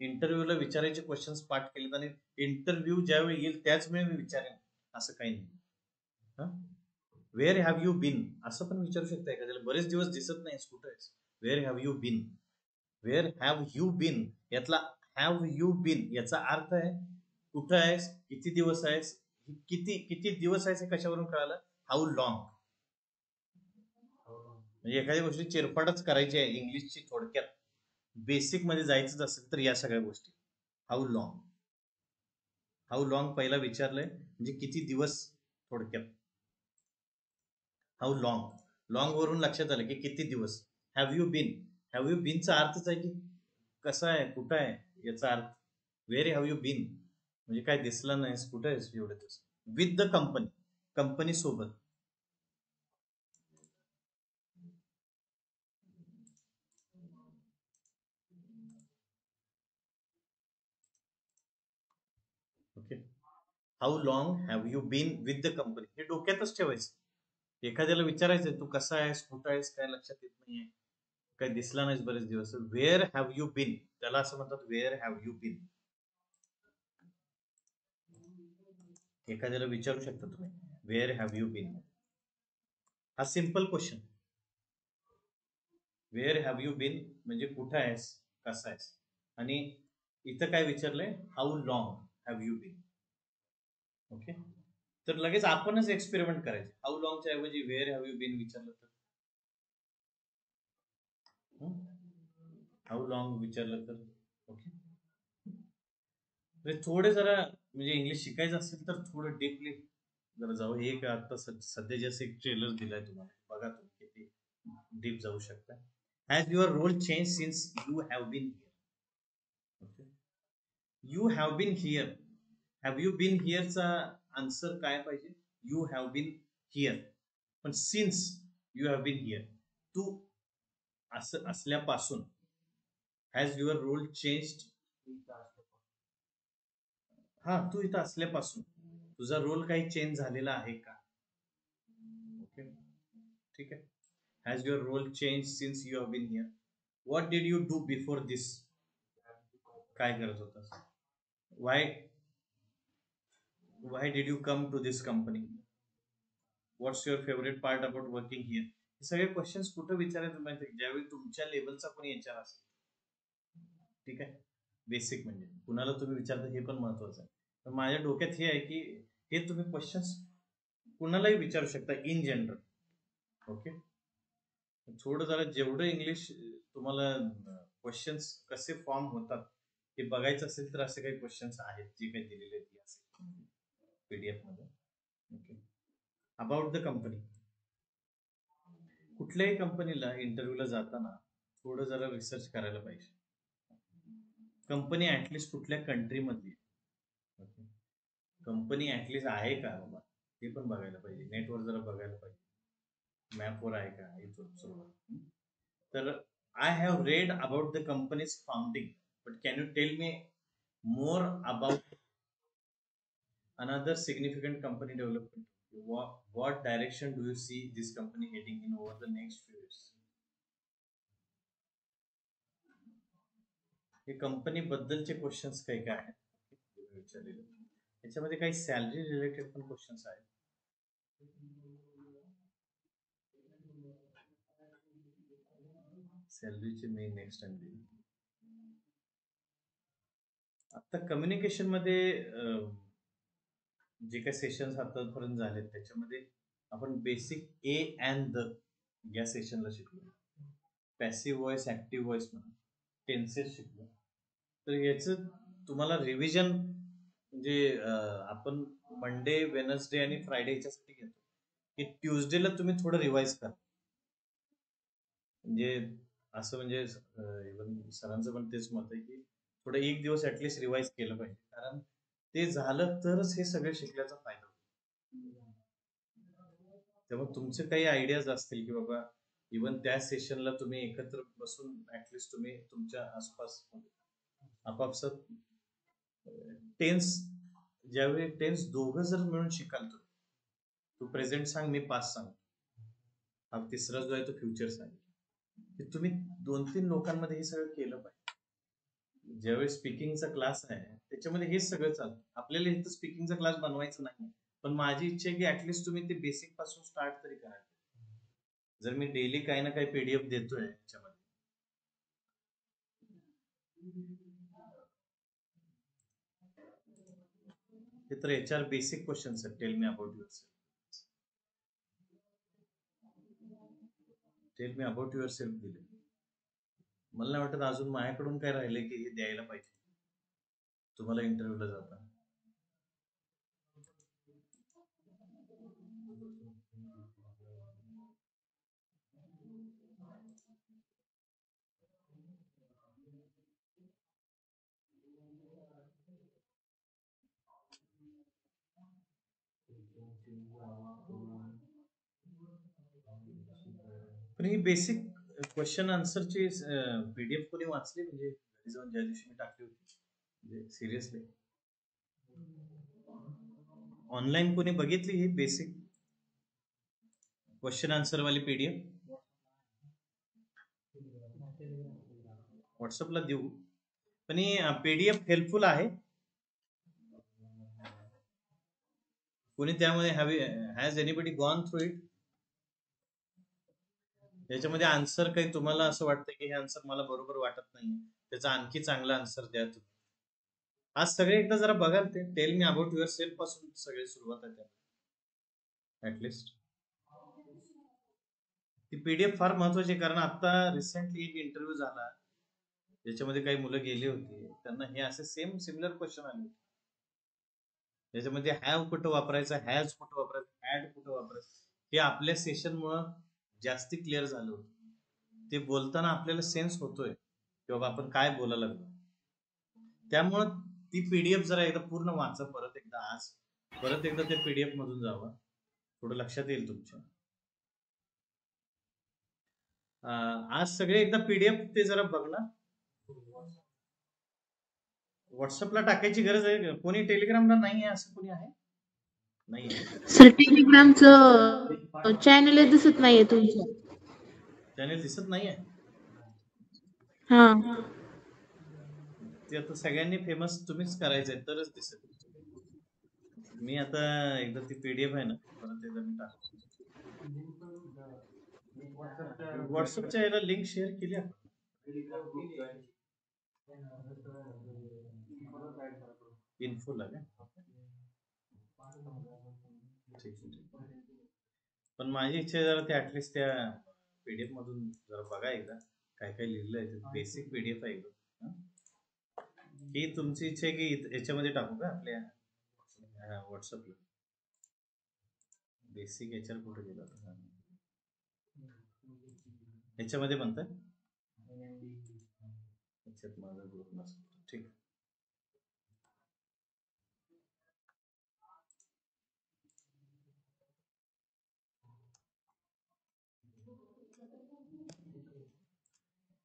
इंटरव्ह्यूला विचारायचे क्वेश्चन्स पाठ केलेत आणि इंटरव्ह्यू ज्यावेळी येईल त्याच वेळी मी विचारेन असं काही नाही. वेअर हॅव यू बीन असं पण विचारू शकता एखाद्याला, बरेच दिवस दिसत नाहीस कुठं आहेस, where have you been, where have you been यातला हॅव यू बीन याचा अर्थ आहे कुठं आहेस, किती दिवस आहेस, किती किती दिवस आहेस हे कशावरून कळालं, हाऊ लॉंग. म्हणजे एखाद्या गोष्टी चिरफाडच करायची आहे इंग्लिशची, थोडक्यात बेसिक मध्ये जायचंच असेल तर या सगळ्या गोष्टी, हाऊ लॉंग, हाऊ लॉंग पहिला विचारलंय म्हणजे किती दिवस थोडक्यात, हाऊ लॉंग, लॉंग वरून लक्षात आलं की किती दिवस. Have you been, have you बीनचा अर्थच आहे की कसं आहे, कुठं आहे याचा अर्थ. वेअर हॅव यू बीन म्हणजे काय दिसला नाहीस, कुठं आहेस एवढे दिवस. विथ द कंपनी, कंपनी सोबत. Okay, how long have you been with the company, हे डोक्यातच ठेवायचं. एखाद्याला विचारायचं तू कसा आहेस, कुठं आहेस, काय लक्षात येत नाहीये, काय दिसला नाहीस बरेच दिवस. वेअर हॅव यू बीन, त्याला असं म्हणतात वेअर हॅव यू बीन. एखाद्याला विचारू शकता तुम्ही वेअर हॅव यू बीन, हा simple question. Where have you been म्हणजे कुठं आहेस, कसा आहेस. आणि इथं काय विचारलंय, how long have you been. Okay, तर लगेच आपणच एक्सपेरिमेंट करायचे. हाऊ लॉंगच्या ऐवजी वेअर हॅव यू बीन विचारलं तर, हाऊ लॉंग विचारलं तर. ओके, थोडे जरा म्हणजे इंग्लिश शिकायचं असेल तर थोडं डीपली जरा जाऊ. हे का आता सध्या जसं एक ट्रेलर दिलाय तुम्हाला, बघा तुम्ही किती डीप जाऊ शकता. Has your role change since you have been here. Okay, you have been here, have you been हिअरचा आन्सर काय पाहिजे, यू हॅव बीन हिअर. पण since you have been here, तू असं असल्यापासून. हॅज युअर रोल चेंज, हा तू इथं असल्यापासून तुझा रोल काही चेंज झालेला आहे का. ओके, ठीक आहे. Has your role change since you have been here. What did you do before this, काय करत होतास. Why did you come to this company. What's your favourite part about working here. हे सगळे क्वेश्चन्स कुठं विचारायचं माहिती आहे, ज्यावेळी तुमच्या लेवलचा कोणी एचआर असेल. ठीक आहे, बेसिक म्हणजे कुणाला तुम्ही विचारता हे पण महत्वाचं आहे. तर माझ्या डोक्यात हे आहे की हे तुम्ही क्वेश्चन्स कुणालाही विचारू शकता इन जनरल. ओके, थोडं जरा जेवढं इंग्लिश तुम्हाला क्वेश्चन्स कसे फॉर्म होतात हे बघायचं असेल तर असे काही क्वेश्चन्स आहेत जे काही दिलेले आहेत पीडीएफ मध्ये. Okay, about the company. कुठल्याही कंपनीला इंटरव्ह्यूला जाताना थोडं जरा रिसर्च करायला पाहिजे. कंपनी ऍटलिस्ट कुठल्या कंट्री मधली, कंपनी ऍटलिस्ट आहे का बाबा ते पण बघायला पाहिजे. नेटवर जरा बघायला पाहिजे, मॅपवर आहे का इथं. तर I have read about the companies founding, but can you tell me more about another significant company development. What direction do you see this company heading in over the next few years? हे company बद्दलचे questions काही काय आहेत विचारलेले. याच्यामध्ये काही salary related पण questions आहेत. सॅलरीचे मी नेक्स्ट टाइम देईन. आता कम्युनिकेशन मध्ये जे काही सेशन्स आतापर्यंत झालेत त्याच्यामध्ये आपण बेसिक ए अँड द या सेशनला शिकलो. पॅसिव्ह व्हॉइस, ऍक्टिव्ह व्हॉइस म्हणून टेन्सेस शिकलो. तर याचं तुम्हाला रिव्हिजन म्हणजे आपण मंडे, वेनसडे आणि फ्रायडे याच्यासाठी घेतो की ट्युजडेला तुम्ही थोडं रिवाइज करा. म्हणजे असं म्हणजे सरांचं पण तेच मत आहे की थोडं एक दिवस ऍटलिस्ट रिवाइज केलं पाहिजे, कारण ते झालं तरच हे सगळं शिकल्याचा फायदा होतो. तेव्हा तुमचे काही आयडियाज असतील की बाबा इव्हन त्या सेशनला तुम्ही एकत्र बसून ऍटलिस्ट तुम्ही तुमच्या आसपास आपापसात टेन्स, ज्यावेळी टेन्स दोघं जर मिळून शिकाल तू प्रेझेंट सांग, मी पास्ट सांग, हा तिसरा जो आहे तो फ्युचर सांग, की तुम्ही 2-3 लोकांमध्ये हे सगळं केलं पाहिजे. ज्यावेळी स्पीकिंगचा क्लास आहे त्याच्यामध्ये हेच सगळं चालतं. आपल्याला इथं स्पीकिंगचा क्लास बनवायचा नाही, पण माझी इच्छा आहे की ऍटलिस्ट तुम्ही ते बेसिक पासून स्टार्ट तरी करा. जर मी डेली काही ना काही पीडीएफ देतोय त्याच्यामध्ये, हे तर एचआर बेसिक क्वेश्चन्स आहेत. Tell me about yourself, tell me about yourself दिले. मला नाही वाटत अजून माझ्याकडून काय राहिले की हे द्यायला पाहिजे तुम्हाला इंटरव्ह्यूला जाताना. पण ही बेसिक क्वेश्चन आन्सरची पीडीएफ कोणी वाचली म्हणजे घरी जाऊन ज्या दिवशी मी टाकली होती म्हणजे सिरियसली ऑनलाईन कोणी बघितली ही बेसिक क्वेश्चन आन्सर वाली पीडीएफ व्हॉट्सअपला देऊ पण ही पीडीएफ हेल्पफुल आहे कोणी त्यामध्ये has anybody gone through it त्याच्यामध्ये आन्सर काही तुम्हाला असं वाटतं की हे आन्सर मला बरोबर वाटत नाही त्याचा आणखी चांगला आन्सर द्या तुम्ही आज सगळे एकदा जरा बघाल ते tell me about your self पासून सगळे सुरुवात आहे त्या ऍटलिस्ट ती पीडीएफ फार महत्वाची कारण आता रिसेंटली एक इंटरव्ह्यू झाला ज्याच्यामध्ये काही मुलं गेली होती त्यांना हे असे सेम सिमिलर क्वेश्चन आले होते त्याच्यामध्ये हॅव कुठं वापरायचं हॅज कुठं वापरायचं हॅड कुठं वापरायचं हे आपल्या सेशनमुळं जास्ती क्लिअर झालं होतं ते बोलताना आपल्याला सेन्स होतोय की बाबा आपण काय बोलायला लागलो त्यामुळं ती पीडीएफ जरा एकदा पूर्ण वाचा परत एकदा आज परत एकदा त्या पीडीएफ मधून जावा थोडं लक्षात येईल तुमच्या आज सगळे एकदा पीडीएफ ते जरा बघणार व्हॉट्सअपला टाकायची गरज आहे कोणी टेलिग्रामला नाही आहे असं कोणी आहे नाही सर टेलिग्रामचं चॅनल दिसत नाहीये तुमचं चॅनल दिसत नाहीये हा ते आता सगळ्यांनी फेमस तुम्हीच करायचंय तरच दिसेल मी आता एकदा ती पीडीएफ आहे ना परत एकदा मी टाकतो व्हॉट्सअपच्या याला लिंक शेअर केली आपण इन्फो ला पण माझी इच्छा आहे जरा ते ऍटलिस्ट त्या पीडीएफ मधून जरा बघा एकदा काय काय लिहिलं आहे बेसिक पीडीएफ आहे ही तुमची इच्छा आहे की याच्यामध्ये टाकू का आपल्या व्हॉट्सअपला बेसिक याच्यावर कुठे गेला याच्यामध्ये म्हणतात याच्यात माझा ग्रुप नसतो ठीक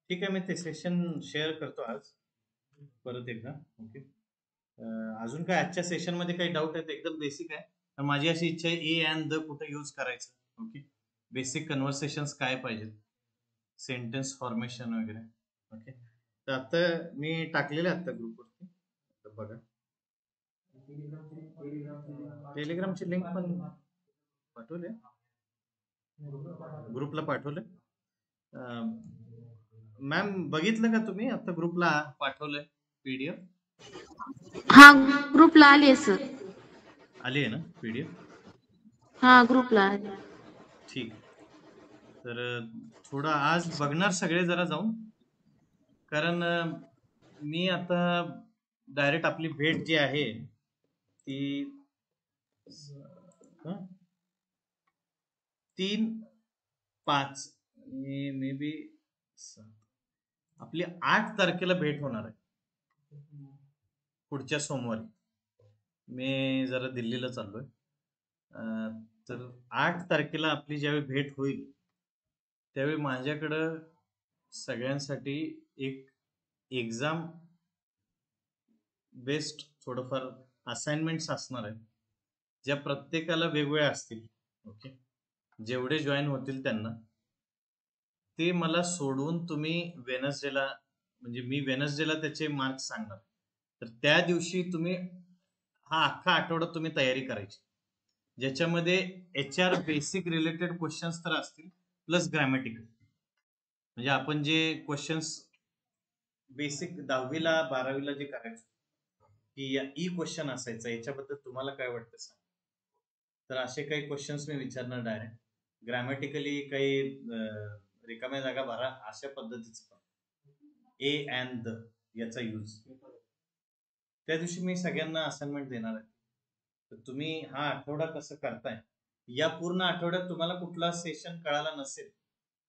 ठीक आहे मी ते सेशन शेअर करतो आज परत एकदा ओके अजून काय आजच्या सेशन मध्ये काही डाऊट आहेत एकदम बेसिक आहे तर माझी अशी इच्छा आहे ए अँड द कुठे यूज करायचं ओके बेसिक कन्व्हर्सेशन्स काय पाहिजेत सेंटेन्स फॉर्मेशन वगैरे ओके तर आता मी टाकलेले आता ग्रुपवरती बघा टेलिग्रामची लिंक पण पाठवले ग्रुपला पाठवले मॅम बघितलं का तुम्ही आता ग्रुपला पाठवलंय पीडीएफ हा ग्रुपला आले सर आली आहे ना पीडीएफ हा ग्रुपला आले ठीक तर थोडं आज बघणार सगळे जरा जाऊन कारण मी आता डायरेक्ट आपली भेट जी आहे ती 3-5 मे बी आपली 8 तारखेला भेट होणार आहे पुढच्या सोमवारी मी जरा दिल्लीला चाललोय तर 8 तारखेला आपली ज्यावेळी भेट होईल त्यावेळी माझ्याकडं सगळ्यांसाठी एक एक्झाम बेस्ड थोडंफार असाइनमेंट्स असणार आहे ज्या प्रत्येकाला वेगवेगळ्या असतील ओके जेवढे जॉईन होतील त्यांना ते मला सोडून तुम्ही वेनसडेला म्हणजे मी वेनसडेला त्याचे मार्क्स सांगणार तर त्या दिवशी तुम्ही हा अख्खा आठवडा तुम्ही तयारी करायची ज्याच्यामध्ये HR बेसिक रिलेटेड क्वेश्चन्स तर असतील प्लस ग्रॅमॅटिकल म्हणजे आपण जे क्वेश्चन्स बेसिक 10वीला 12वीला जे करायचो की या ई क्वेश्चन असायचा याच्याबद्दल तुम्हाला काय वाटतं सांग तर असे काही क्वेश्चन्स मी विचारणार डायरेक्ट ग्रॅमॅटिकली काही रिकाम्या जागा भरा अशा पद्धतीचं ए अँड द याचा यूज त्या दिवशी मी सगळ्यांना असाइनमेंट देणार आहे तर तुम्ही हा आठवडा कसं करताय या पूर्ण आठवड्यात तुम्हाला कुठला सेशन कळाला नसेल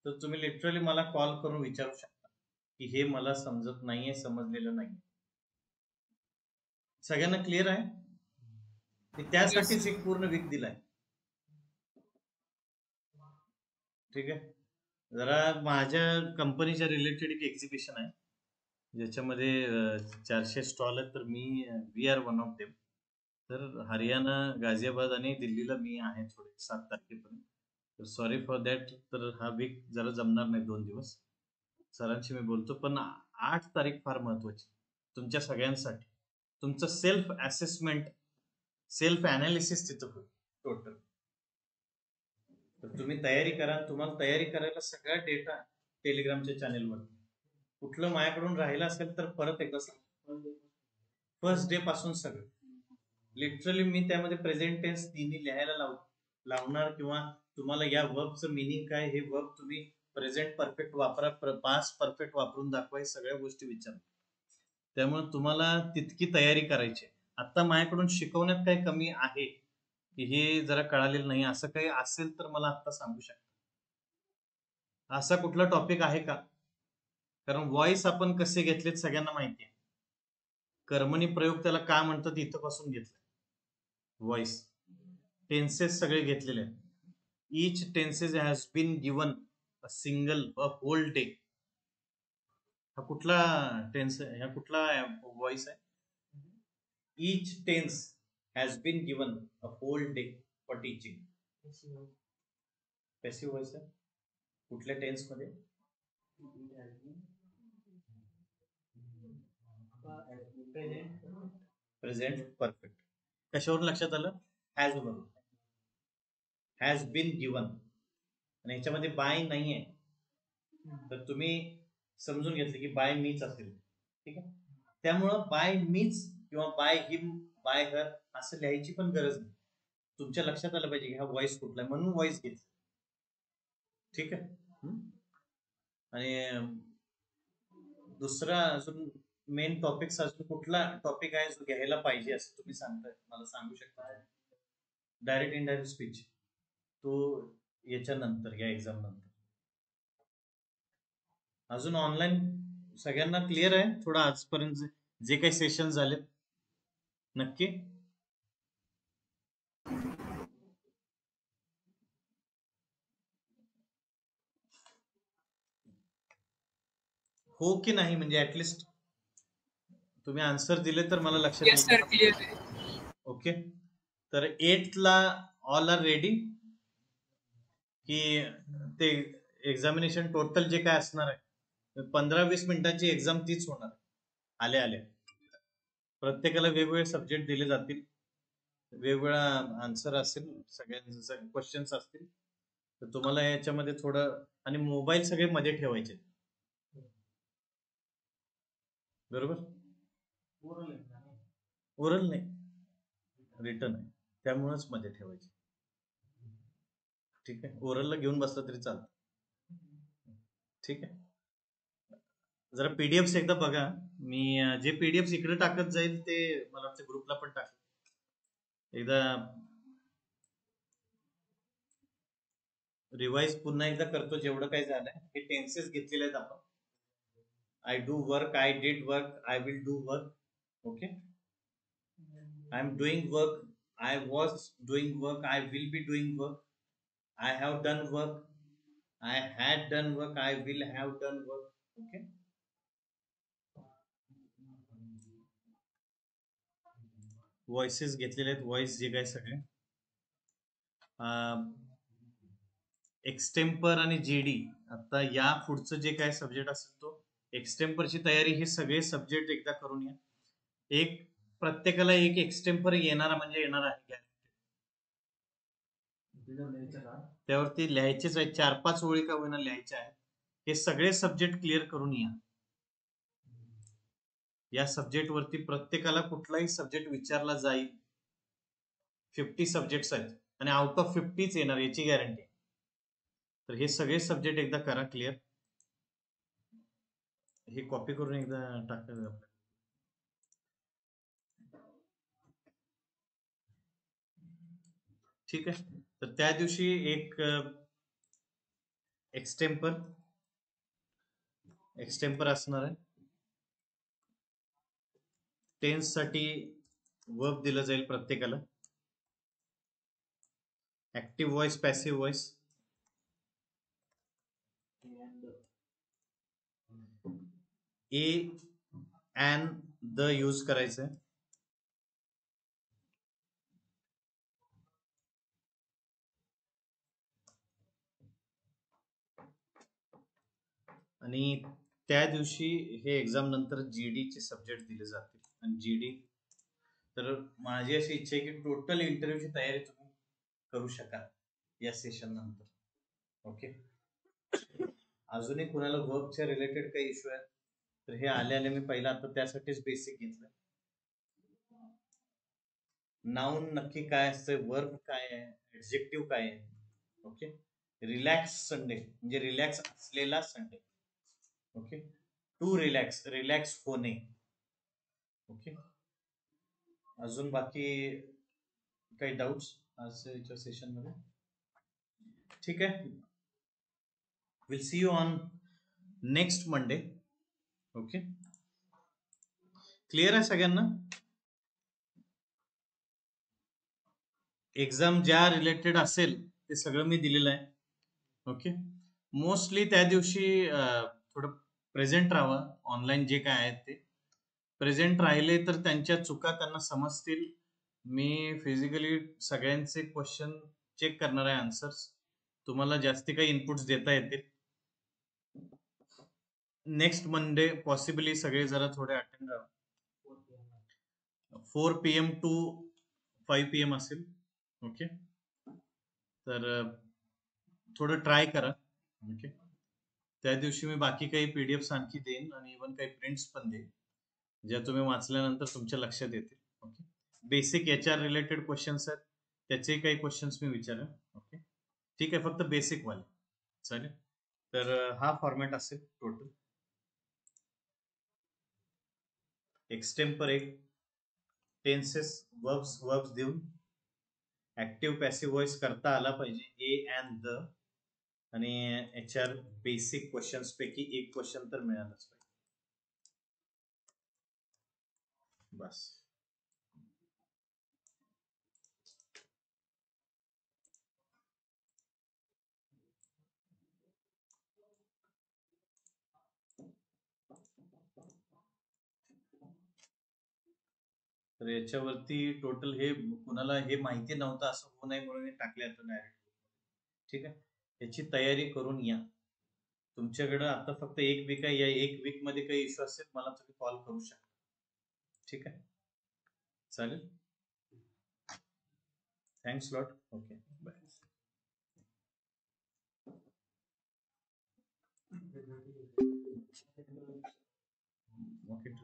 तर तुम्ही लिटरली मला कॉल करून विचारू शकता की हे मला समजत नाहीये समजलेलं नाही सगळ्यांना क्लिअर आहे त्यासाठीच एक पूर्ण वीक दिलाय ठीक आहे. जरा माझ्या कंपनीच्या रिलेटेड एक एक्झिबिशन आहे ज्याच्यामध्ये 400 स्टॉल आहेत, तर we are one of them. तर हरियाणा, गाझियाबाद आणि दिल्लीला मी आहे थोडे 7 तारखेपर्यंत. तर सॉरी फॉर दॅट. तर हा वीक जरा जमणार नाही 2 दिवस. सरांशी मी बोलतो. पण 8 तारीख फार महत्वाची तुमच्या सगळ्यांसाठी. तुमचं सेल्फ असेसमेंट, सेल्फ अनालिसिस तिथं होईल टोटल. तर तुम्ही तयारी करा. तुम्हाला तयारी करायला सगळा डेटा टेलिग्रामच्या चॅनेलवर. कुठलं माझ्याकडून राहिलं असेल तर परत एकदा सांग. फर्स्ट डे पासून सगळं लिटरली मी त्यामध्ये प्रेझेंट टेन्स तिन्ही लिहायला लावणार, किंवा तुम्हाला या वर्बचं मिनिंग काय, हे वर्ब तुम्ही प्रेझेंट परफेक्ट वापरा, पास्ट परफेक्ट वापरून दाखवा, सगळ्या गोष्टी विचार. त्यामुळे तुम्हाला तितकी तयारी करायची. आता माझ्याकडून शिकवण्यात काही कमी आहे की हे जरा कळालेलं नाही, असं काही असेल तर मला आता सांगू शकता. असा कुठला टॉपिक आहे का? कारण व्हॉइस आपण कसे घेतलेत सगळ्यांना माहिती आहे. कर्मणी प्रयोग त्याला का म्हणतात इथं पासून घेतलं. व्हॉइस टेन्सेस सगळे घेतलेले आहेत. each tenses has been given a single a whole day. हा कुठला टेन्स आहे? हा कुठला व्हॉइस आहे? each tense has been given a whole day for teaching. Passive voice आहे. कुठल्या टेन्स मध्ये? Present perfect. कशावरून लक्षात आलं? हॅज वरून. Has been given. आणि ह्याच्यामध्ये बाय नाही आहे, तर तुम्ही समजून घेतले की बाय मीच असेल. ठीक आहे. त्यामुळं बाय मीच किंवा बाय हिम, बाय हर असं लिहायची पण गरज नाही. तुमच्या लक्षात आलं पाहिजे की हा व्हॉइस कुठला आहे, म्हणून व्हॉइस घेतला. ठीक आहे. आणि दुसरा अजून मेन टॉपिक अजून कुठला टॉपिक आहे जो घ्यायला पाहिजे असं तुम्ही सांगताय, मला सांगू शकता? Direct indirect speech. तो याच्यानंतर, या एक्झाम नंतर. अजून ऑनलाईन सगळ्यांना क्लिअर आहे थोडं आजपर्यंत जे काही सेशन झालेत? नक्की हो की नाही? म्हणजे ऍटलिस्ट तुम्ही आन्सर दिले तर मला लक्षात येस सर, क्लिअर आहे. ओके. तर 8 ला ऑल आर रेडी की ते एक्झामिनेशन टोटल जे काय असणार आहे 15-20 मिनिटांची एक्झाम तीच होणार आले आले. प्रत्येकाला वेगवेगळे सब्जेक्ट दिले जातील, वेगवेगळा आन्सर असेल, सगळ्यांचे क्वेश्चन्स असतील. तर तुम्हाला याच्यामध्ये थोडं, आणि मोबाईल सगळे मध्ये ठेवायचे. बरोबर? ओरल नाही, रिटर्न आहे, त्यामुळेच मध्ये ठेवायचे. ठीक आहे. ओरलला घेऊन बसला तरी चालतं. ठीक आहे. जरा पीडीएफ एकदा बघा. मी जे पीडीएफ इकडे टाकत जाईल ते मला वाटतं ग्रुपला पण टाक. एकदा रिवाइज पुन्हा एकदा करतो जेवढं काही झालंय. हे टेन्सेस घेतलेले आहेत आपण. I do work, I did work, I will do work. Okay. I am doing work, I was doing work, I will be doing work, I have done work, I had done work, I will have done work. Okay. Voices घेतलेले आहेत. Voice जे काय सगळे extempore आणि GD. आता या पुढचं जे काय सब्जेक्ट असेल तो एक्सटेम्परची तयारी, हे सगळे सब्जेक्ट एकदा करून या. एक प्रत्येकाला एक एक्सटेम्पर येणारा म्हणजे येणार आहे, त्यावरती लिहायचेच आहे. 4-5 ओळी का होईना लिहायच्या आहेत. हे सगळे सब्जेक्ट क्लिअर करून या. या सब्जेक्ट वरती प्रत्येकाला कुठलाही सब्जेक्ट विचारला जाईल. 50 सब्जेक्ट्स आहेत आणि आउट ऑफ 50च येणार याची गॅरंटी. तर हे सगळे सब्जेक्ट एकदा करा क्लिअर. हे कॉपी करून एकदा टाका. ठीक आहे. तर त्या दिवशी एक एक्सटेम्पर असणार आहे. टेन्स साठी वर्ब दिलं जाईल प्रत्येकाला. Active voice, passive voice, A and the use करायचंय. आणि त्या दिवशी हे एक्झाम नंतर जीडी चे सब्जेक्ट दिले जातील. आणि जीडी तर माझी अशी इच्छा आहे की टोटल इंटरव्ह्यूची तयारी तुम्ही करू शकाल या सेशन नंतर. ओके. अजूनही कुणाला वर्कच्या रिलेटेड काही इश्यू आहेत तर हे आले मी पहिला आता त्यासाठीच बेसिक घेतलं. नाउन नक्की काय असतं, वर्ब काय आहे, ऍडजेक्टिव्ह काय आहे. ओके. रिलॅक्स संडे म्हणजे रिलॅक्स असलेला Sunday. Okay. To relax, relax होणे. ओके. अजून बाकी काही डाऊट्स आजच्या सेशन मध्ये? ठीक आहे. Will see you on next Monday. Okay. Clear आहे सगळ्यांना? एक्झाम ज्या रिलेटेड असेल ते सगळं मी दिलेलं आहे. ओके. मोस्टली त्या दिवशी थोडं प्रेझेंट राहावं. ऑनलाईन जे काय आहेत ते प्रेझेंट राहिले तर त्यांच्या चुका त्यांना समजतील. मी फिजिकली सगळ्यांचे क्वेश्चन चेक करणार आहे, आन्सर्स. तुम्हाला जास्ती काही इनपुट्स देता येतील. नेक्स्ट मंडे पॉसिबली सगळे जरा थोडे अटेंड राहा. 4 PM टू 5 PM असेल. ओके. तर थोडं ट्राय करा. ओके. त्या दिवशी मी बाकी काही पीडीएफ आणखी देईन आणि इव्हन काही प्रिंट्स पण देईन ज्या तुम्ही वाचल्यानंतर तुमच्या लक्षात येतील. Okay. Basic HR related questions आहेत त्याचे काही क्वेश्चन्स मी विचारेन. ओके. ठीक आहे. फक्त बेसिक वाले. चालेल. तर हा फॉर्मॅट असेल टोटल. एक्सटेम्पर 1, टेन्सेस वर्ब्स देऊन ऍक्टिव्ह पॅसिव्ह व्हॉइस करता आला पाहिजे, ए अँड द. आणि HR बेसिक क्वेश्चन्स पैकी एक क्वेश्चन तर मिळालाच पाहिजे. बस. तर याच्यावरती टोटल हे कुणाला हे माहिती नव्हतं असं होऊ नये म्हणून टाकले आता डायरेक्ट. ठीक आहे. याची तयारी करून या. तुमच्याकडं आता फक्त 1 वीक आहे. या 1 वीक मध्ये काही इश्यू असेल मला तुम्ही कॉल करू शकता. ठीक आहे. चालेल. Thanks lot. Okay. Bye. Okay.